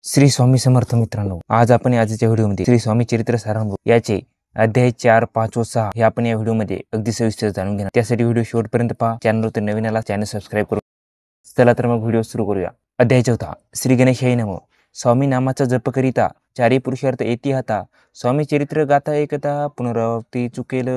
श्री स्वामी समर्थ मित्रांनो, आज आपण आजच्या व्हिडिओमध्ये श्री स्वामी चरित्र सारामृत याचे अध्याय 4, 5 व 6 हे आपण या व्हिडिओमध्ये अगदी सविस्तर जाणून घेणार. त्यासाठी व्हिडिओ शेवटपर्यंत पहा. चॅनलवर नवीन आला चॅनल सबस्क्राईब करू. चला तर मग व्हिडिओ सुरू करूया. अध्याय 4. श्री गणेशाय नमः. स्वामी नामाचा जप करिता चारी पुरुषार्थ येती हाता. स्वामी चरित्र गाथा एकता पुनरावृत्ती चुकेल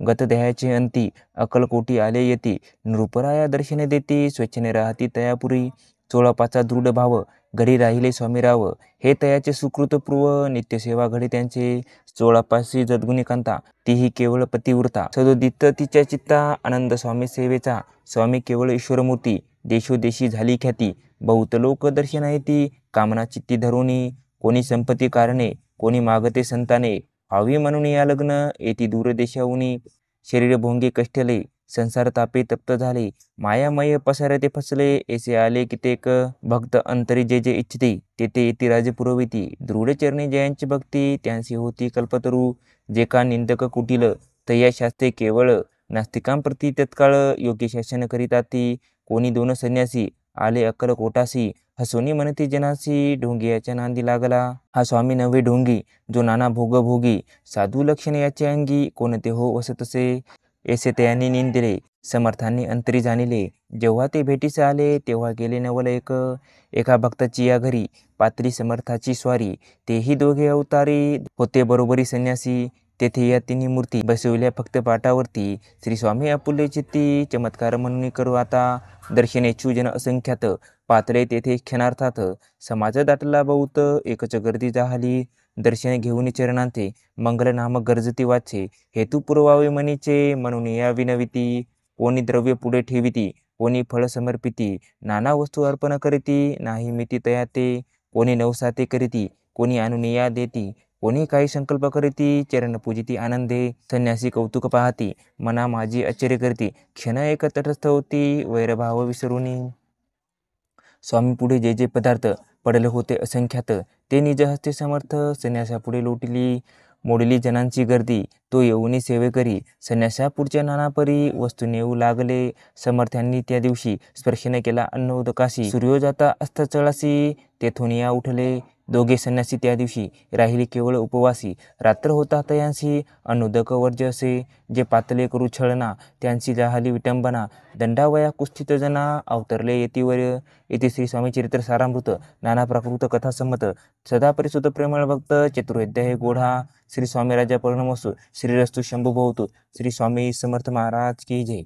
गत देहाचे अंती. अकलकोटी आले येती नृपराया दर्शन देती. स्वच्छने राहती तयापुरी 16 दृढ भाव घरी राहिले स्वामीराव. हे तयाचे सुकृत पूर्व नित्यसेवा घडी त्यांचे. 16 जद्गुणी कांता तीही केवळ पतिव्रता. सदोदित तिच्या चित्ता आनंद स्वामी सेवेचा. स्वामी केवळ ईश्वरमूर्ती देशोदेशी झाली ख्याती. बहुत लोक दर्शना येती कामना चित्ती धरोनी. कोणी संपत्ती कारणे कोणी मागते संताने. व्हावी म्हणून या लग्न येती दूर देशाहुनी. शरीर भोंगे कष्टले संसार तापे तप्त झाले. मायामय पसारते फसले ऐसे आले कितेक. भक्त अंतरी जे जे इच्छिते तेथे येती राजे पुरविती. दृढ चरणी जयांची भक्ती त्यांची होती कल्पतरू. जे का निंदक कुटील तया शास्त्रे केवळ. नास्तिकांप्रती तत्काळ योग्य शासन करीता ती. कोणी 2 संन्यासी आले अक्कलकोटासी. हसोनी म्हणती जनासी ढोंगी याच्या नांदी लागला. हा स्वामी नव्हे ढोंगी जो नाना भोग भोगी. साधू लक्षण याचे अंगी कोणते हो वसतसे. ऐसे त्यांनी निंदिले समर्थांनी अंतरी जाणिले. जेव्हा ते भेटीस आले तेव्हा गेले नवल एक. एका भक्ताची या घरी पातळी समर्थाची स्वारी. तेही दोघे अवतारी होते बरोबरी संन्यासी. तेथे या तिन्ही मूर्ती बसविल्या फक्त पाटावरती. श्री स्वामी आपुले चित्ती चमत्कार म्हणून करू आता. दर्शने जन असंख्यात पातळे तेथे क्षणार्थात. समाज दाटला बहुत एकच गर्दी जाहली. दर्शन घेऊन चरणांचे मंगल नाम गरजती वाचे. हेतू पुरवावे मनीचे म्हणून या विनविती. कोणी द्रव्य पुढे ठेविती कोणी फळ समर्पिती. नाना वस्तू अर्पण करीती नाही मिती तया ते. कोणी नवसाते करीती कोणी आणून या देती. कोणी काही संकल्प करीती चरण पूजिती आनंदे. संन्यासी कौतुक पाहती मना माझी आश्चर्य करती. क्षण एक तटस्थ होती वैरभाव विसरुनी. स्वामी पुढे जे जे पदार्थ पडले होते असंख्यात ते निज हस्ते समर्थ. संन्यासापुढे लोटली मोडली जनांची गर्दी. तो येऊनी सेवे करी संन्यासा पुढच्या नाना परी. वस्तू नेऊ लागले समर्थांनी त्या दिवशी. स्पर्शने केला अन्नोदकाशी. सूर्यो जाता अस्ताचळासी तेथून या उठले. दोघे संन्यासी त्या दिवशी राहिले केवळ उपवासी. रात्र होता तयांसी अन्नोदक वर्ज असे. जे पातले करू छळना त्यांची जाहली विटंबना. दंडावया कुस्थित जना अवतरले येतीवर. येथे श्री स्वामी चरित्र सारामृत नाना प्राकृत कथा संमत. सदा परिसुत प्रेमळ भक्त चतुर्वेद्य गोढा. श्री स्वामी राजा पौर्णमसु श्रीरस्तु शंभू भवतु. श्री स्वामी समर्थ महाराज की जय.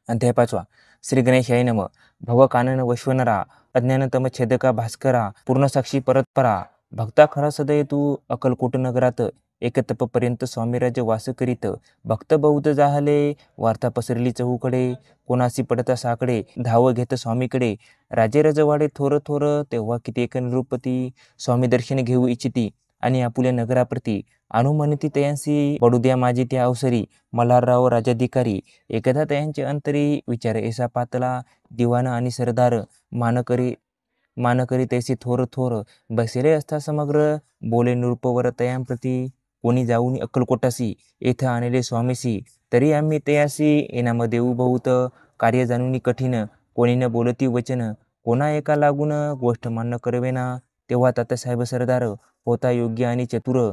अध्याय 5. श्री गणेशाय नमः. भव कानन वैश्वनरा अज्ञानतम छेदका भास्करा. पूर्णसाक्षी परतपरा भक्ता खरा सदय तू. अकलकोट नगरात एक तपपर्यंत स्वामीराज वास करीत. भक्त बहुत जाहले वार्ता पसरली चहूकडे. कोणासी पडता साकडे धाव घेत स्वामीकडे. राजे रजवाडे थोर थोर तेव्हा कित्येक निरुपती. स्वामी दर्शन घेऊ इच्छिती आणि आपुल्या नगराप्रती. आणू म्हणती तयांसी पडू द्या माझी त्या अवसरी. मल्हारराव राजाधिकारी एकदा तयांचे अंतरी. विचार ऐसा पातला दिवाण आणि सरदार. मानकरी तैसे थोर थोर बसले असता समग्र. बोले नृपवर तयांप्रती कोणी जाऊन अक्कलकोटासी. येथ आणले स्वामीसी तरी आम्ही तयासी. इनाम देऊ बहुत कार्य जाणून कठीण. कोणी न बोलती वचन कोणा एका लागून. गोष्ट मान्य करवेना तेव्हा तात्यासाहेब सरदार होता योग्य आणि चतुर.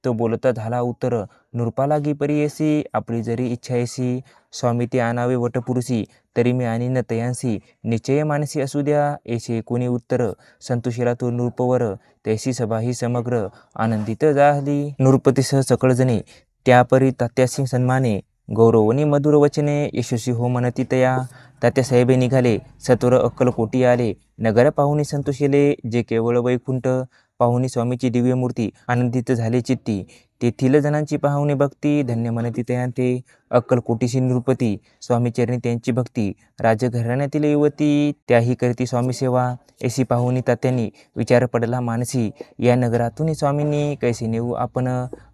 तो बोलता झाला उत्तर नृपा लागी परियसी. आपली जरी इच्छा येसी स्वामी ते आणावे वटपुरुषी. तरी मी आणीन तयांसी निश्चय मानसी असू द्या. ऐसे कोणी उत्तर संतोषीला तो नृपवर. तैसी सभा ही समग्र आनंदित जाहली. नृपतीसह सकळजणे त्यापरी तात्यासी सन्माने. गौरवनी मधुर वचने यशस्वी हो म्हणती तया. तात्यासाहेबे निघाले सत्वर अक्कलकोटी आले. नगर पाहुणी संतोषिले जे केवळ वैकुंठ. पाहुणी स्वामीची दिव्य मूर्ती आनंदित झाले चित्ती. तेथील जणांची पाहुणी भक्ती धन्य म्हणती तयांते. अक्कलकोटीशी नृपती स्वामी चरणी त्यांची भक्ती. राजघराण्यातील युवती त्याही करती स्वामी सेवा. ऐशी पाहुणी तात्यांनी विचार पडला मानसी. या नगरातून स्वामींनी कैसे नेऊ आपण.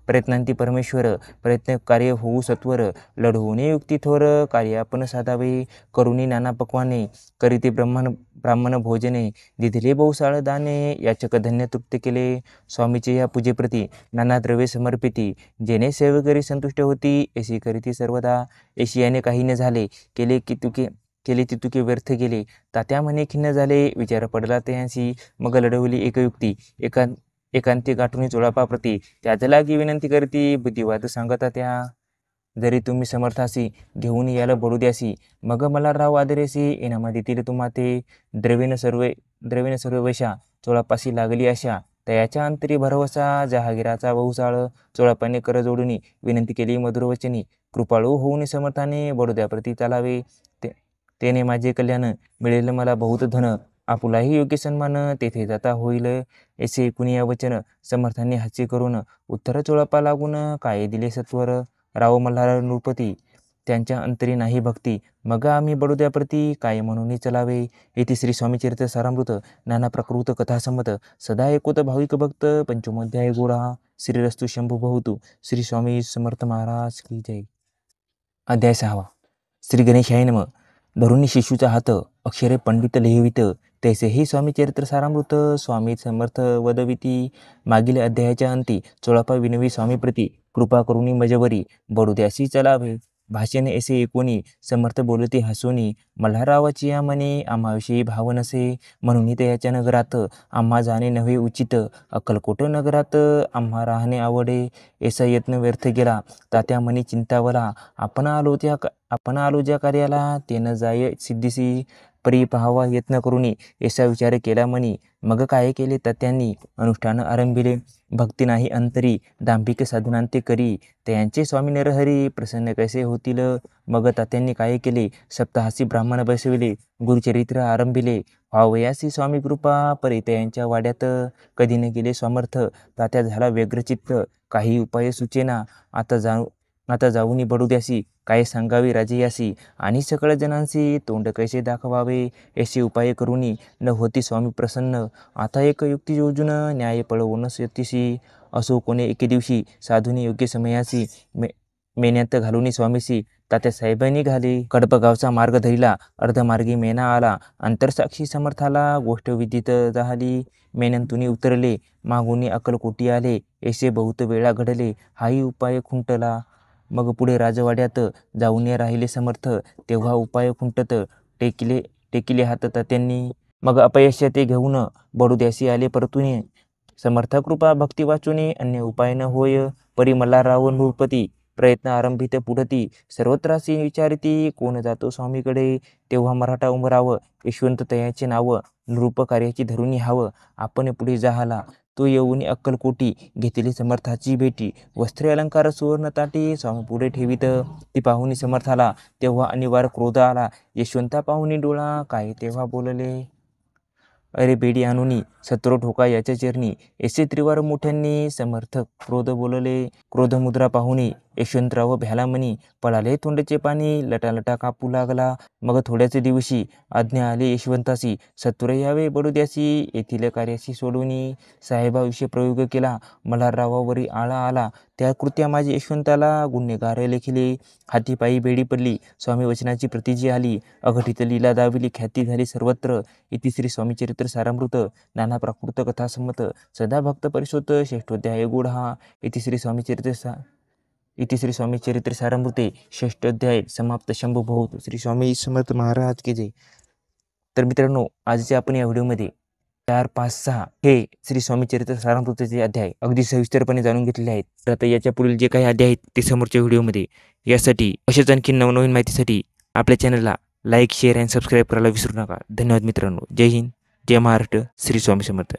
प्रयत्नांती परमेश्वर प्रयत्न कार्य होऊ सत्वर. लढवूने युक्ती थोर कार्य आपण साधावे. करुणी नाना पक्वाने करीते ब्राह्मण भोजने. दिधले बहुसाळ दाने याचक धन्य तृप्त केले. स्वामीचे या पूजेप्रती नाना द्रव्ये समर्पिती. जेणे सेवकरी संतुष्ट होती ऐशी करीती सर्वदा. ऐशी याने काही न झाले केले की तुके केले ती तुके व्यर्थ गेले. तात्या म्हणे खिन्न झाले विचार पडला त्यांशी. मग लढवली एक युक्ती एकांती गाठून चोळापाप्रती. त्याच लागी विनंती करती बुद्धिवाद सांगता त्या. जरी तुम्ही समर्थासी घेऊन याल बडू द्यासी. मग मला राव आदरेसी इनामा देतील तुम्हा ते. द्रवीन सर्व वशा चोळापाशी लागली अशा. तयाच्या अंतरी भरवसा जहागीराचा बहुसाळ. चोळापाने कर जोडून विनंती केली मधुरवचनी. कृपाळू होऊन समर्थाने बडोद्याप्रती चालावे. तेने माझे कल्याण मिळेल मला बहुत धन. आपुलाही योग्य सन्मान तेथे जाता होईल. ऐसे कुणी वचन समर्थांनी हास्य करून. उत्तर चोळापा लागून काय दिले सत्वर. राव मल्हार नृपती त्यांच्या अंतरी नाही भक्ती. मग आम्ही बडोद्याप्रती काय म्हणून चलावे. येथे श्री स्वामी चरित्र सारामृत नाना प्रकृत कथासंमत. सदा एकोत भाविक भक्त पंचमोध्याय गोडा. श्रीरस्तु शंभू बहुतू. श्री स्वामी समर्थ महाराज की जय. अध्याय 6. श्री गणेशाय नमः. धरून शिशूचा हात अक्षरे पंडित लिहिवित. तैसेही स्वामी चरित्र सारामृत स्वामी समर्थ वदविती. मागील अध्यायाच्या अंती चोळापा विनवी स्वामीप्रती. कृपा करुणी मजवरी बडोद्यासी चलावे. भाषण ऐसे एकोणी समर्थ बोलती हसोनी. मल्हाररावाची या मने आम्हाविषयी भाव नसे. म्हणून तयाच्या नगरात आम्हा जाणे नव्हे उचित. अक्कलकोट नगरात आम्हा राहणे आवडे. ऐसा यत्न व्यर्थ गेला तात्या मनी चिंतावला. आपण आलो ज्या कार्याला ते न जाय सिद्धीसी. परी पाहावा यत्न करुणी ऐसा विचार केला मनी. मग काय केले तात्यांनी अनुष्ठान आरंभिले. भक्ती नाही अंतरी दांभिक साधनांते करी. त्यांचे स्वामी नरहरी प्रसन्न कैसे होतील. मग तात्यांनी काय केले सप्ताहासी ब्राह्मण बसविले. गुरुचरित्र आरंभिले. व्हावयासी स्वामी कृपा परी त्यांच्या वाड्यात. कधी न गेले स्वामर्थ तात्या झाला व्यग्रचित्त. काही उपाय सुचेना आता जाऊनी बडोद्यासी. काय सांगावे राजयासी आणि सकळ जनांसी. तोंड कैसे दाखवावे ऐसे उपाय करुनी न होती स्वामी प्रसन्न. आता एक युक्ती योजून न्याय पळवून यतीशी. असो कोणे एके दिवशी साधुनी योग्य समयासी. मेन्यात घालून स्वामीसी तात्या साहेबांनी घाले. कडपगावचा मार्ग धरिला अर्धमार्गी मेना आला. अंतरसाक्षी समर्थाला गोष्ट विदित झाली. मेन्यांतुनी उतरले मागुनी अक्कलकोटी आले. ऐसे बहुत वेळा घडले हाही उपाय खुंटला. मग पुढे राजवाड्यात जाऊन राहिले समर्थ. तेव्हा उपाय खुंटत टेकिले हात तात्यांनी. मग अपयश ते घेऊन बडोद्यासी आले परतून. समर्थ कृपा भक्ती वाचून अन्य उपाय न होय. परी मल्हारराव नृपती प्रयत्न आरंभित पुढती. सर्वत्रासी विचारिती कोण जातो स्वामीकडे. तेव्हा मराठा उमराव यशवंत तयाचे नाव. नृप कार्याची धरुनी हाव. आपण पुढे जाहाला तो येऊन अक्कलकोटी. घेतली समर्थाची भेटी. वस्त्रे अलंकार सुवर्ण ताटी स्वामी पुढे ठेवीत. ती पाहुणी समर्थाला तेव्हा अनिवार्य क्रोध आला. यशवंता पाहुणी डोळा काय तेव्हा बोलले. अरे बेडी आणुनी सत्रो ठोका याच्या चरणी. ऐसे त्रिवार मोठ्यांनी समर्थ क्रोध बोलले. क्रोध मुद्रा पाहुणी यशवंतराव भ्याला मनी. पळाले तोंडचे पाणी लटालटा कापू लागला. मग थोड्याच दिवशी आज्ञा आली यशवंतासी. सत्वर यावे बडोद्यासी येथील कार्याशी सोडूनी. साहेबाविषयी प्रयोग केला मल्हाररावावरी आळा आला. त्या कृत्या माझे यशवंताला गुन्हेगार लेखिले. हातीपायी बेडी पडली स्वामी वचनाची प्रतिजी आली. अघटित लीला दाविली ख्याती झाली सर्वत्र. इति श्री स्वामी चरित्र सारामृत नाना प्राकृत कथासंमत. सदा भक्त परिशोत श्रेष्ठोध्याय गूढा. इति श्री स्वामी चरित्र सारामृते षष्ठोध्याय समाप्त. शंभू बहुत. श्री स्वामी समर्थ महाराज की जय. तर मित्रांनो आजचे आपण या व्हिडिओमध्ये 4, 5, 6 हे श्री स्वामी चरित्र सारामृताचे अध्याय अगदी सविस्तरपणे जाणून घेतलेले आहेत. तर आता याच्या पुढील जे काही अध्याय आहेत ते समोरच्या व्हिडिओमध्ये. यासाठी अशाच आणखी नवनवीन माहितीसाठी आपल्या चॅनलला लाईक शेअर आणि सबस्क्राईब करायला विसरू नका. धन्यवाद मित्रांनो. जय हिंद, जय महाराष्ट्र, श्री स्वामी समर्थ.